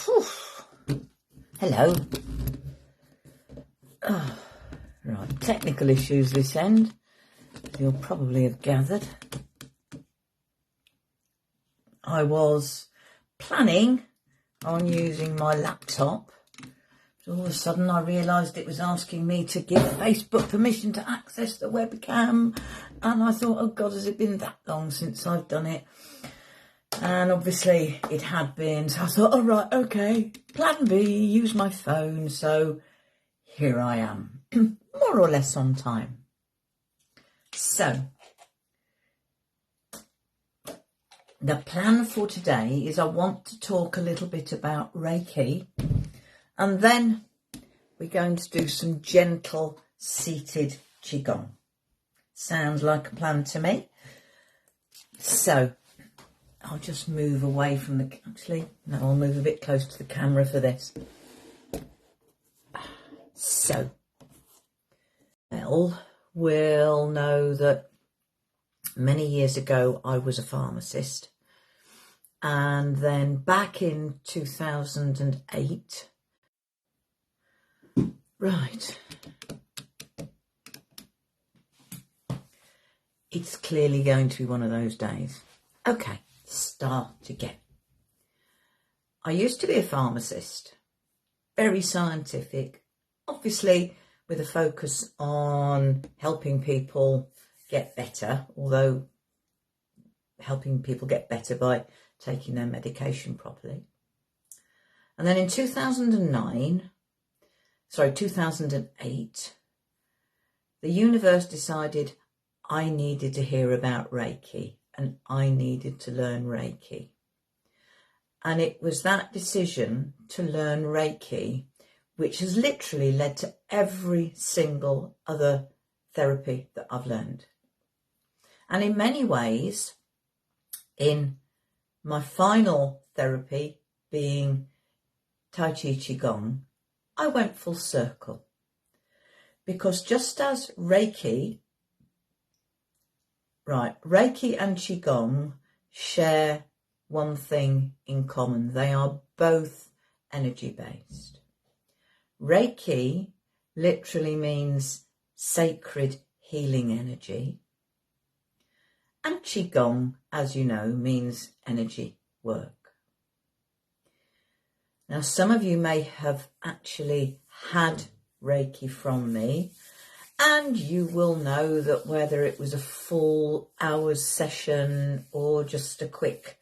Whew. Hello. Oh, right, technical issues this end, you'll probably have gathered. I was planning on using my laptop, but all of a sudden I realised it was asking me to give Facebook permission to access the webcam, and I thought, oh God, has it been that long since I've done it? And obviously it had been, so I thought, all right, okay, plan B, use my phone. So here I am, more or less on time. So the plan for today is I want to talk a little bit about Reiki, and then we're going to do some gentle seated Qigong. Sounds like a plan to me. So I'll just move away from the, no, I'll move a bit close to the camera for this. So, well, we'll know that many years ago I was a pharmacist, and then back in 2008, right, it's clearly going to be one of those days. Okay. Start again. I used to be a pharmacist, very scientific, obviously with a focus on helping people get better, although helping people get better by taking their medication properly. And then in 2008, the universe decided I needed to hear about Reiki. And I needed to learn Reiki. And it was that decision to learn Reiki which has literally led to every single other therapy that I've learned. And in many ways, in my final therapy being Tai Chi Qigong, I went full circle. Because just as Reiki and Qigong share one thing in common. They are both energy-based. Reiki literally means sacred healing energy. And Qigong, as you know, means energy work. Now, some of you may have actually had Reiki from me, and you will know that whether it was a full hour's session or just a quick,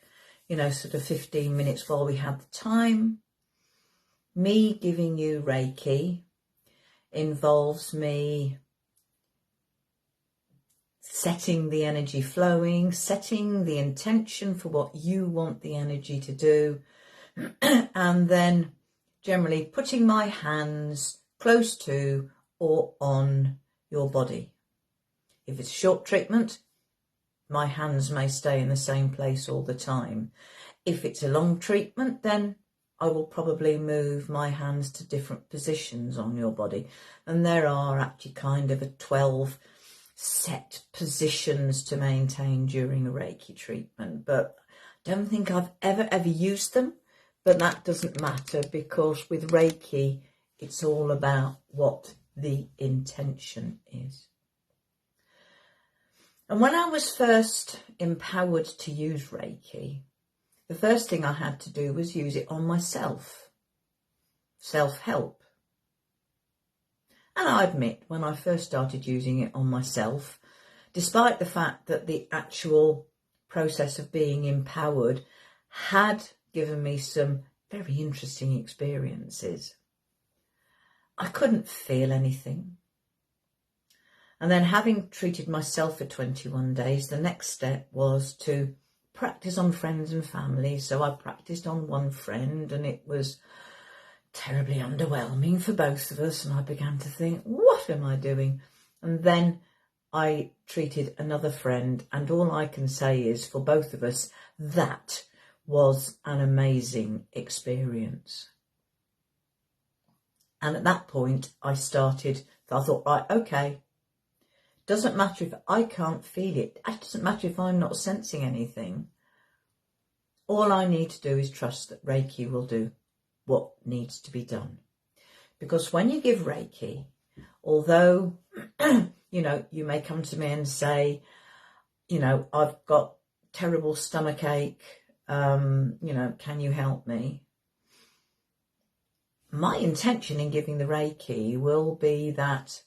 sort of 15 minutes while we had the time, me giving you Reiki involves me setting the energy flowing, setting the intention for what you want the energy to do, and then generally putting my hands close to or on your body. If it's short treatment, my hands may stay in the same place all the time. If it's a long treatment, then I will probably move my hands to different positions on your body. And there are actually kind of 12 set positions to maintain during a Reiki treatment. But I don't think I've ever used them. But that doesn't matter, because with Reiki, it's all about what the intention is. And when I was first empowered to use Reiki, the first thing I had to do was use it on myself. Self-help. And I admit, when I first started using it on myself, despite the fact that the actual process of being empowered had given me some very interesting experiences, I couldn't feel anything. And then, having treated myself for 21 days, the next step was to practice on friends and family. So I practiced on one friend, and it was terribly underwhelming for both of us. And I began to think, what am I doing? And then I treated another friend, and all I can say is, for both of us, that was an amazing experience. And at that point, I thought, right, okay, doesn't matter if I can't feel it. It doesn't matter if I'm not sensing anything. All I need to do is trust that Reiki will do what needs to be done. Because when you give Reiki, although, you may come to me and say, I've got terrible stomach ache, can you help me? My intention in giving the Reiki will be that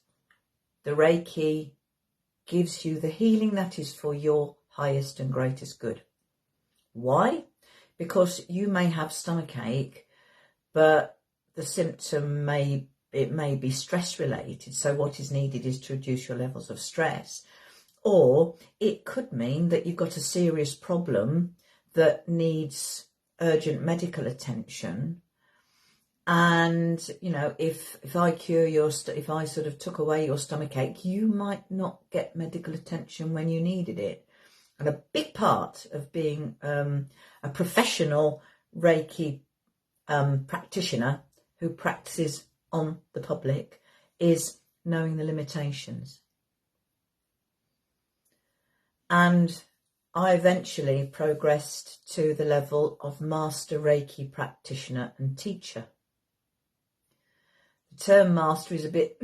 the Reiki gives you the healing that is for your highest and greatest good. Why? Because you may have stomach ache, but the symptom may be stress related. So what is needed is to reduce your levels of stress. Or it could mean that you've got a serious problem that needs urgent medical attention. And, if I if I sort of took away your stomach ache, you might not get medical attention when you needed it. And a big part of being a professional Reiki practitioner who practices on the public is knowing the limitations. And I eventually progressed to the level of master Reiki practitioner and teacher. The term master is a bit,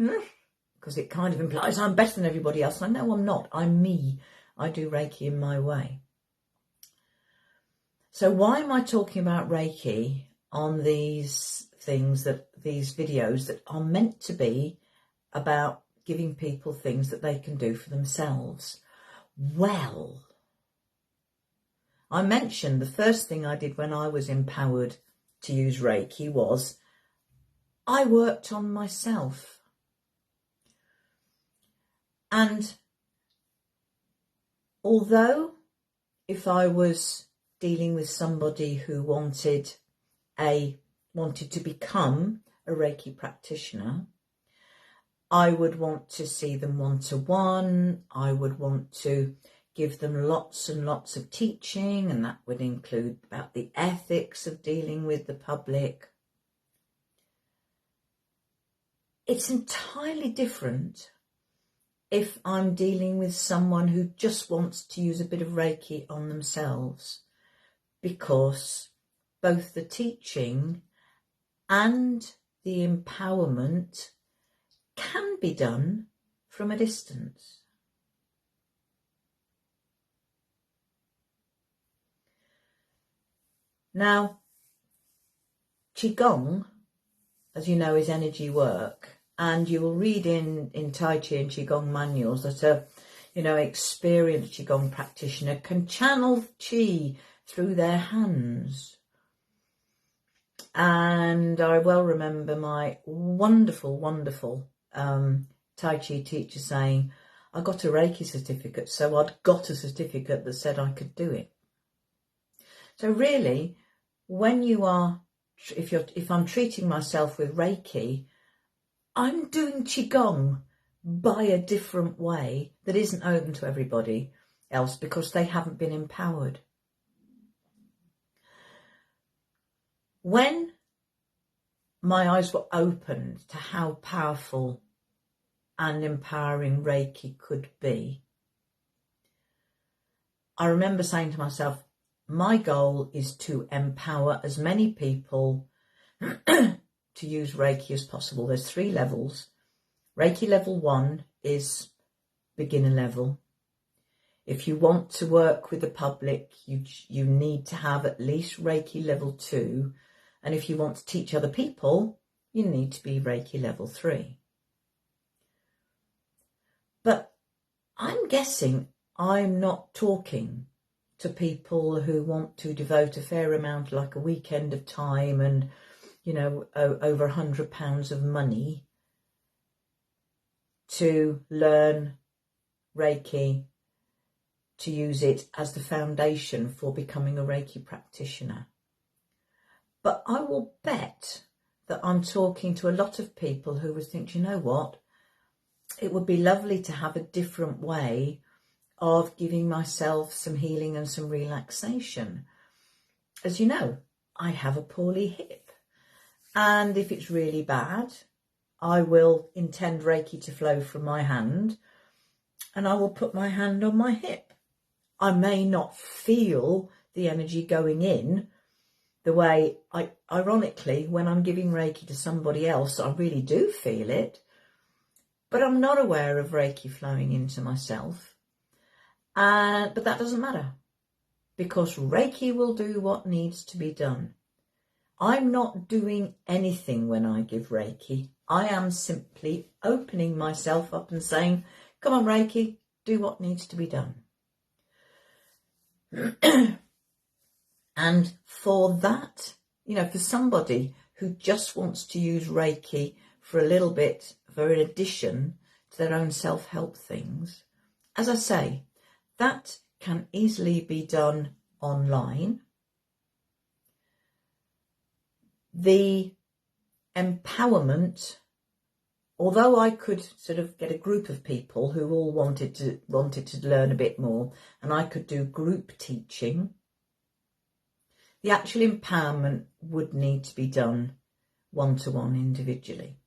because it kind of implies I'm better than everybody else. I know I'm not. I'm me. I do Reiki in my way. So why am I talking about Reiki on these videos that are meant to be about giving people things that they can do for themselves? Well, I mentioned the first thing I did when I was empowered to use Reiki was I worked on myself. And although if I was dealing with somebody who wanted to become a Reiki practitioner, I would want to see them one-to-one. I would want to give them lots and lots of teaching, and that would include about the ethics of dealing with the public. It's entirely different if I'm dealing with someone who just wants to use a bit of Reiki on themselves, because both the teaching and the empowerment can be done from a distance. Now, Qigong, as you know, is energy work, and you will read in Tai Chi and Qigong manuals that a experienced Qigong practitioner can channel Qi through their hands. And I well remember my wonderful Tai Chi teacher saying, I got a Reiki certificate, so I'd got a certificate that said I could do it. So really, if I'm treating myself with Reiki, I'm doing Qigong by a different way that isn't open to everybody else because they haven't been empowered. When my eyes were opened to how powerful and empowering Reiki could be, I remember saying to myself, my goal is to empower as many people to use Reiki as possible. There's 3 levels. Reiki level 1 is beginner level. If you want to work with the public, you need to have at least Reiki level 2. And if you want to teach other people, you need to be Reiki level 3. But I'm guessing I'm not talking to people who want to devote a fair amount, like a weekend of time and, over £100 of money to learn Reiki, to use it as the foundation for becoming a Reiki practitioner. But I will bet that I'm talking to a lot of people who would think, you know what, it would be lovely to have a different way of giving myself some healing and some relaxation. As you know, I have a poorly hip. And if it's really bad, I will intend Reiki to flow from my hand and I will put my hand on my hip. I may not feel the energy going in, the way ironically, when I'm giving Reiki to somebody else, I really do feel it, but I'm not aware of Reiki flowing into myself. But that doesn't matter, because Reiki will do what needs to be done. I'm not doing anything when I give Reiki. I am simply opening myself up and saying, come on, Reiki, do what needs to be done. And for that, for somebody who just wants to use Reiki for a little bit, for an addition to their own self-help things, as I say, that can easily be done online. The empowerment, although I could sort of get a group of people who all wanted to learn a bit more, and I could do group teaching, the actual empowerment would need to be done one-to-one individually.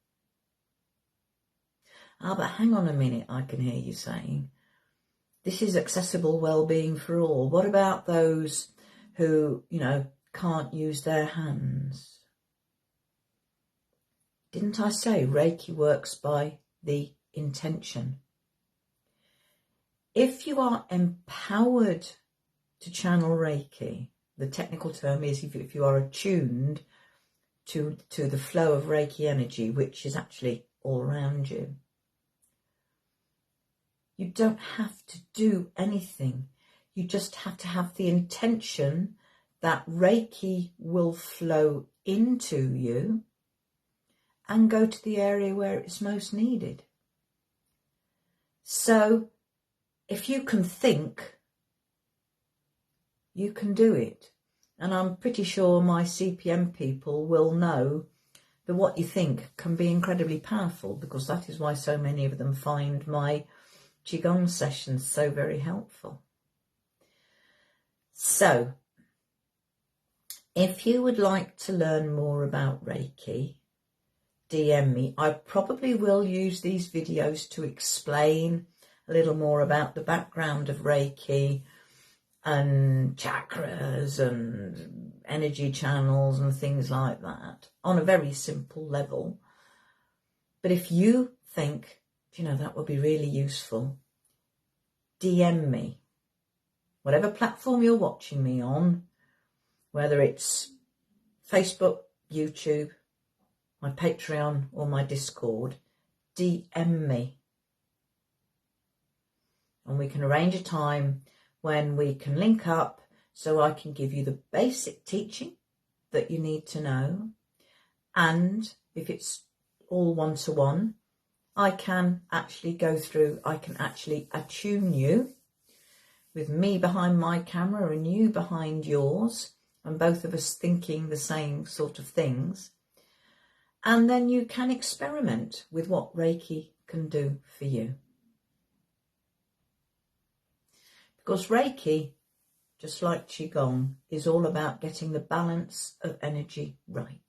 But hang on a minute, I can hear you saying, this is accessible well-being for all. What about those who, can't use their hands? Didn't I say Reiki works by the intention? If you are empowered to channel Reiki, the technical term is if you are attuned to the flow of Reiki energy, which is actually all around you, you don't have to do anything. You just have to have the intention that Reiki will flow into you and go to the area where it's most needed. So if you can think, you can do it. And I'm pretty sure my CPM people will know that what you think can be incredibly powerful, because that is why so many of them find my Qigong sessions so very helpful. So, if you would like to learn more about Reiki, DM me. I probably will use these videos to explain a little more about the background of Reiki and chakras and energy channels and things like that on a very simple level. But if you think, that would be really useful, DM me. Whatever platform you're watching me on, whether it's Facebook, YouTube, my Patreon or my Discord, DM me. And we can arrange a time when we can link up so I can give you the basic teaching that you need to know. And if it's all one-to-one, I can actually attune you with me behind my camera and you behind yours, and both of us thinking the same sort of things. And then you can experiment with what Reiki can do for you. Because Reiki, just like Qigong, is all about getting the balance of energy right.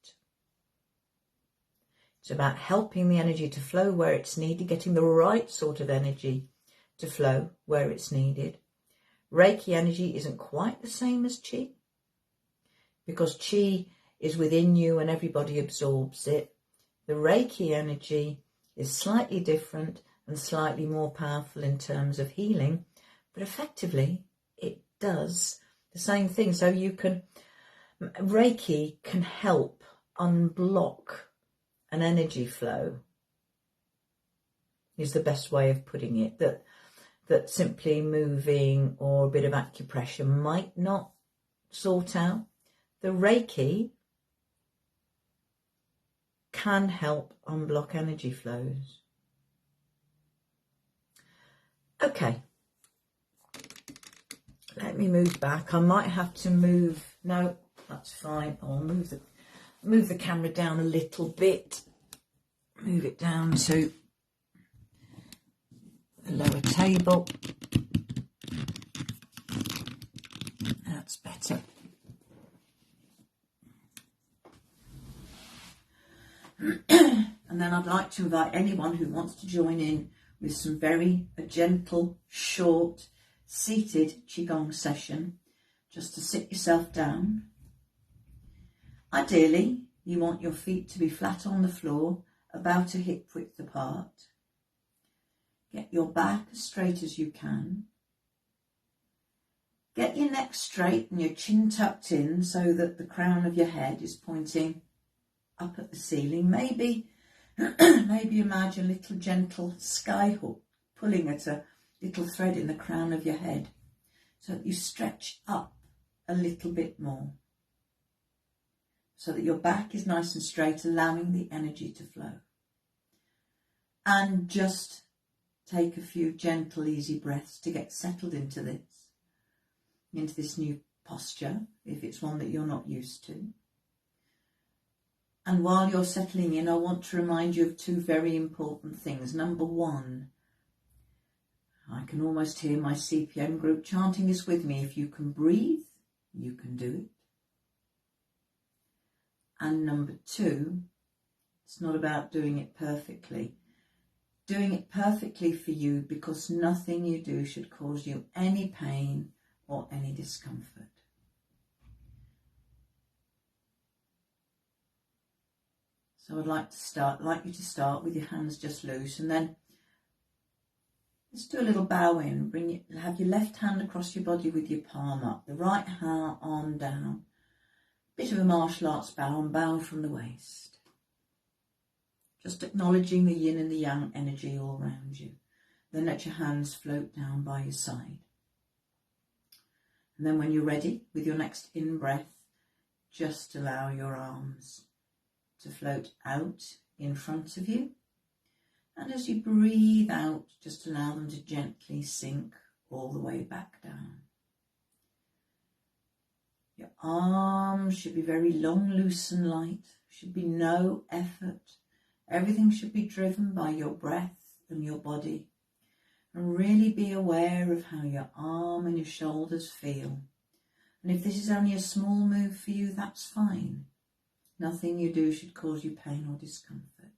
It's about helping the energy to flow where it's needed, getting the right sort of energy to flow where it's needed. Reiki energy isn't quite the same as Qi, because Qi is within you and everybody absorbs it. The Reiki energy is slightly different and slightly more powerful in terms of healing, but effectively it does the same thing. So Reiki can help unblock an energy flow, is the best way of putting it, that simply moving or a bit of acupressure might not sort out. The Reiki can help unblock energy flows. Okay, let me move back. I might have to move. No, that's fine. I'll move the camera down a little bit. Move it down to the lower table. That's better. And then I'd like to invite anyone who wants to join in with some a gentle, short, seated Qigong session, just to sit yourself down Ideally, you want your feet to be flat on the floor, about a hip width apart. Get your back as straight as you can. Get your neck straight and your chin tucked in so that the crown of your head is pointing up at the ceiling. Maybe imagine a little gentle sky hook pulling at a little thread in the crown of your head so that you stretch up a little bit more, so that your back is nice and straight, allowing the energy to flow. And just take a few gentle, easy breaths to get settled into this new posture, if it's one that you're not used to. And while you're settling in, I want to remind you of two very important things. Number one, I can almost hear my CPM group chanting this with me. If you can breathe, you can do it. And number two, it's not about doing it perfectly. Doing it perfectly for you, because nothing you do should cause you any pain or any discomfort. So I'd like you to start with your hands just loose, and then let's do a little bow in. Have your left hand across your body with your palm up, the right arm down. Bit of a martial arts bow, and bow from the waist. Just acknowledging the yin and the yang energy all around you. Then let your hands float down by your side. And then when you're ready, with your next in-breath, just allow your arms to float out in front of you. And as you breathe out, just allow them to gently sink all the way back down. Your arms should be very long, loose and light. Should be no effort. Everything should be driven by your breath and your body. And really be aware of how your arm and your shoulders feel. And if this is only a small move for you, that's fine. Nothing you do should cause you pain or discomfort.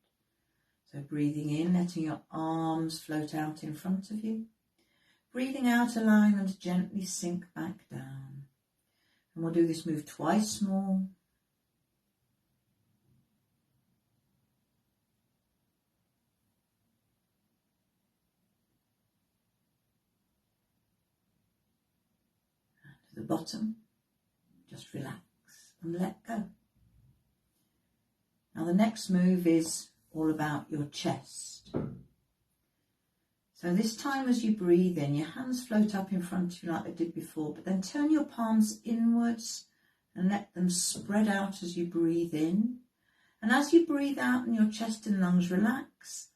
So breathing in, letting your arms float out in front of you. Breathing out, allowing them to gently sink back down. And we'll do this move twice more. And to the bottom, just relax and let go. Now the next move is all about your chest. So this time as you breathe in, your hands float up in front of you like they did before, but then turn your palms inwards and let them spread out as you breathe in. And as you breathe out and your chest and lungs relax,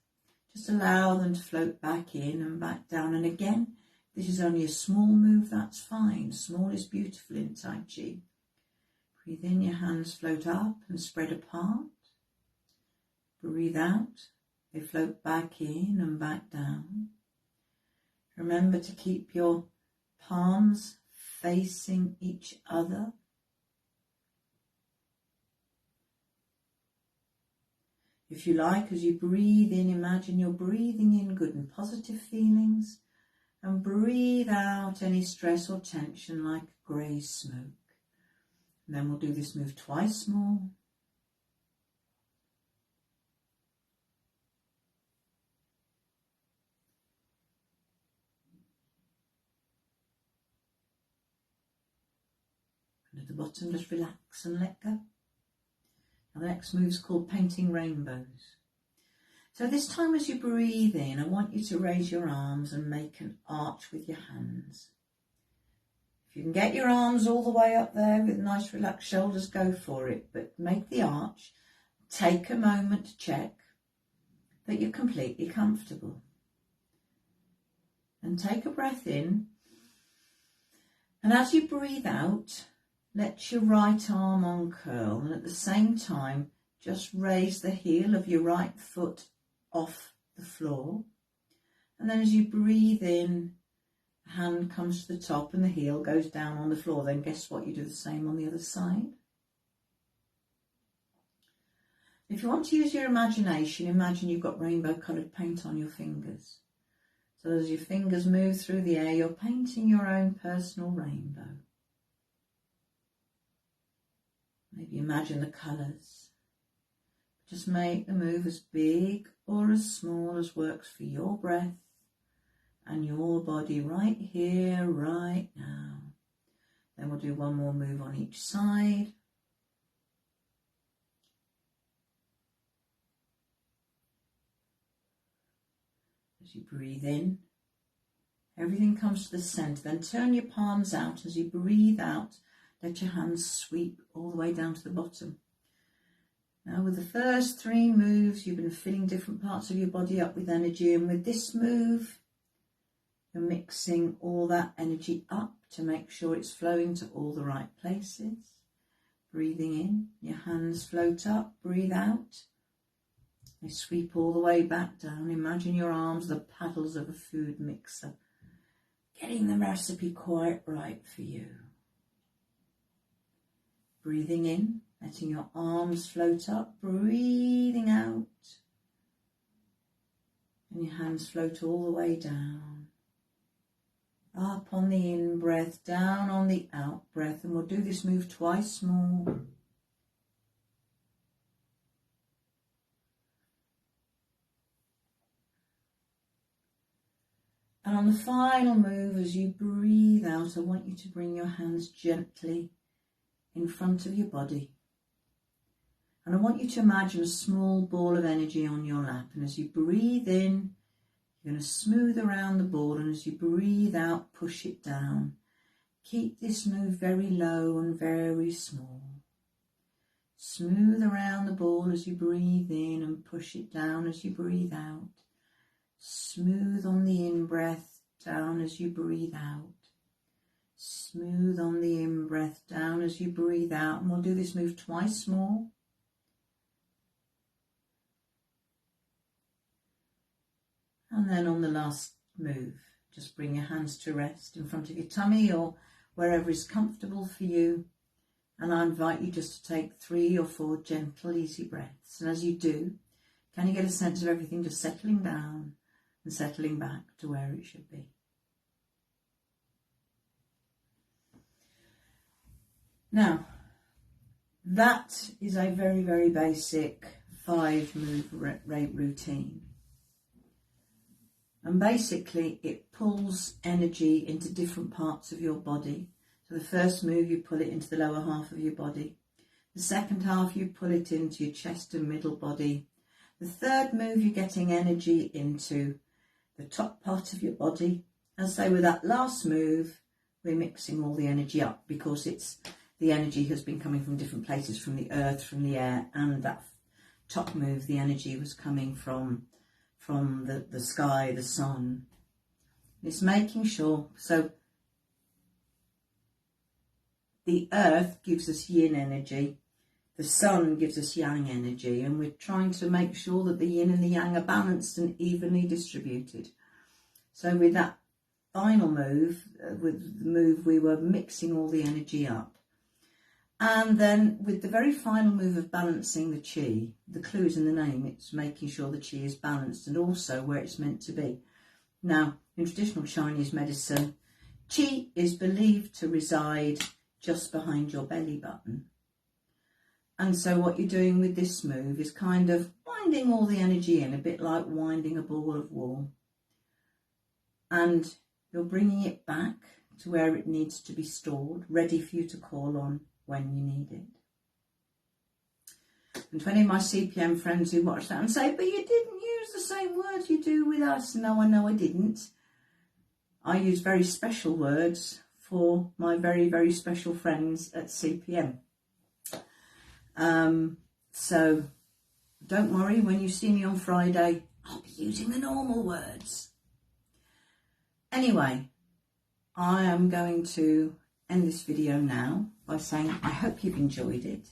just allow them to float back in and back down. And again, this is only a small move, that's fine. Small is beautiful in Tai Chi. Breathe in, your hands float up and spread apart. Breathe out, they float back in and back down. Remember to keep your palms facing each other. If you like, as you breathe in, imagine you're breathing in good and positive feelings, and breathe out any stress or tension like grey smoke. And then we'll do this move twice more. And at the bottom, just relax and let go. Now the next move is called painting rainbows. So this time as you breathe in, I want you to raise your arms and make an arch with your hands. If you can get your arms all the way up there with nice relaxed shoulders, go for it. But make the arch. Take a moment to check that you're completely comfortable. And take a breath in. And as you breathe out, let your right arm uncurl, and at the same time, just raise the heel of your right foot off the floor. And then as you breathe in, the hand comes to the top and the heel goes down on the floor. Then guess what? You do the same on the other side. If you want to use your imagination, imagine you've got rainbow coloured paint on your fingers. So as your fingers move through the air, you're painting your own personal rainbow. Maybe Imagine the colours. Just make the move as big or as small as works for your breath and your body right here, right now. Then we'll do one more move on each side. As you breathe in, everything comes to the centre. Then turn your palms out. As you breathe out, let your hands sweep all the way down to the bottom. Now with the first 3 moves, you've been filling different parts of your body up with energy, and with this move, you're mixing all that energy up to make sure it's flowing to all the right places. Breathing in, your hands float up, breathe out. They sweep all the way back down. Imagine your arms the paddles of a food mixer, getting the recipe quite right for you. Breathing in, letting your arms float up, breathing out. And your hands float all the way down. Up on the in-breath, down on the out-breath. And we'll do this move twice more. And on the final move, as you breathe out, I want you to bring your hands gently in front of your body. And I want you to imagine a small ball of energy on your lap. And as you breathe in, you're going to smooth around the ball. And as you breathe out, push it down. Keep this move very low and very small. Smooth around the ball as you breathe in and push it down as you breathe out. Smooth on the in-breath, down as you breathe out. Smooth on the in-breath, down as you breathe out. And we'll do this move twice more. And then on the last move, just bring your hands to rest in front of your tummy or wherever is comfortable for you. And I invite you just to take 3 or 4 gentle, easy breaths. And as you do, can you get a sense of everything just settling down and settling back to where it should be? Now, that is a very, very basic 5-move routine. And basically, it pulls energy into different parts of your body. So the first move, you pull it into the lower half of your body. The second half, you pull it into your chest and middle body. The third move, you're getting energy into the top part of your body. And so with that last move, we're mixing all the energy up because the energy has been coming from different places, from the earth, from the air, and that top move, the energy was coming from the sky, the sun. It's making sure, so the earth gives us yin energy, the sun gives us yang energy, and we're trying to make sure that the yin and the yang are balanced and evenly distributed. So with that final move, we were mixing all the energy up. And then with the very final move of balancing the qi, the clue is in the name, it's making sure the qi is balanced and also where it's meant to be. Now, in traditional Chinese medicine, qi is believed to reside just behind your belly button. And so what you're doing with this move is kind of winding all the energy in, a bit like winding a ball of wool. And you're bringing it back to where it needs to be stored, ready for you to call on when you need it. And to any of my CPM friends who watch that and say, but you didn't use the same words you do with us. No, I know I didn't. I use very special words for my very, very special friends at CPM. So don't worry, when you see me on Friday, I'll be using the normal words. Anyway, I am going to end this video now by saying I hope you've enjoyed it.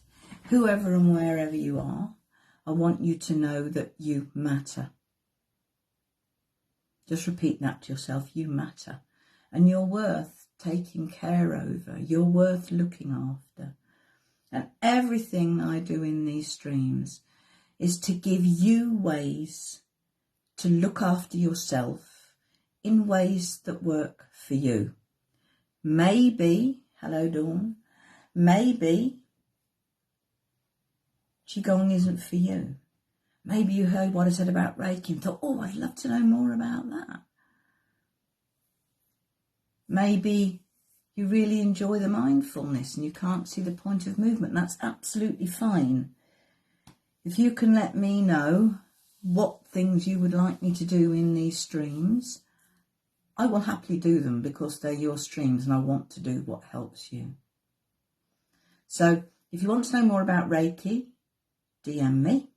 Whoever and wherever you are, I want you to know that you matter. Just repeat that to yourself, you matter. And you're worth taking care over. You're worth looking after. And everything I do in these streams is to give you ways to look after yourself in ways that work for you. Maybe, hello Dawn, maybe Qigong isn't for you. Maybe you heard what I said about Reiki and thought, oh, I'd love to know more about that. Maybe you really enjoy the mindfulness and you can't see the point of movement. That's absolutely fine. If you can let me know what things you would like me to do in these streams, I will happily do them because they're your streams and I want to do what helps you. So if you want to know more about Reiki, DM me.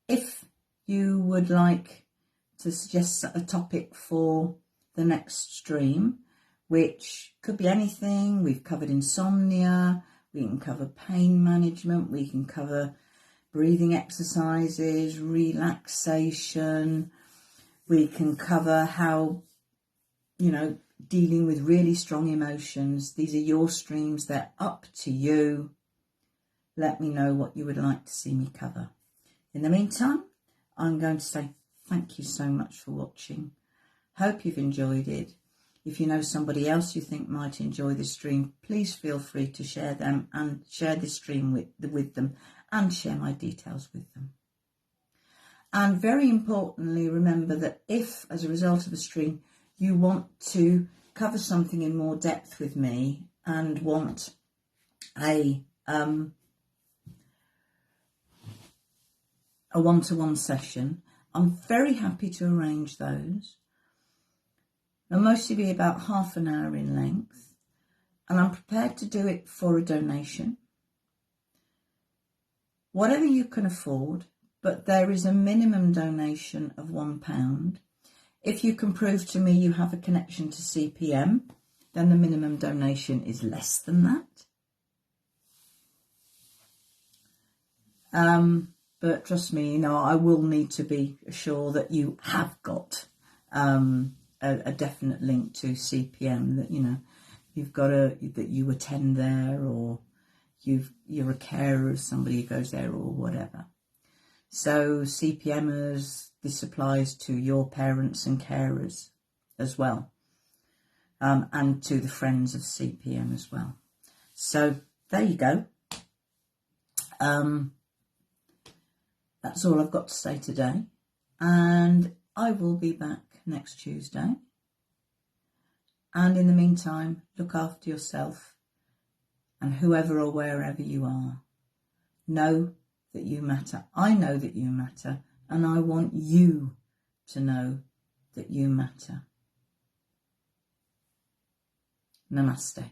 If you would like to suggest a topic for the next stream, which could be anything, we've covered insomnia, we can cover pain management, we can cover breathing exercises, relaxation, we can cover how, dealing with really strong emotions. These are your streams, they're up to you. Let me know what you would like to see me cover. In the meantime, I'm going to say thank you so much for watching. Hope you've enjoyed it. If you know somebody else you think might enjoy this stream, please feel free to share them and share this stream with them and share my details with them. And very importantly, remember that if, as a result of a stream, you want to cover something in more depth with me and want a one-to-one session, I'm very happy to arrange those. They'll mostly be about half an hour in length, and I'm prepared to do it for a donation. Whatever you can afford, but there is a minimum donation of £1. If you can prove to me you have a connection to CPM, then the minimum donation is less than that. But trust me, I will need to be sure that you have got a definite link to CPM, that you've got that you attend there, or you're a carer of somebody who goes there, or whatever. So CPMers, this applies to your parents and carers as well, and to the friends of CPM as well. So there you go. That's all I've got to say today, and I will be back next Tuesday. And in the meantime, look after yourself and whoever or wherever you are. Know that you matter. I know that you matter, and I want you to know that you matter. Namaste.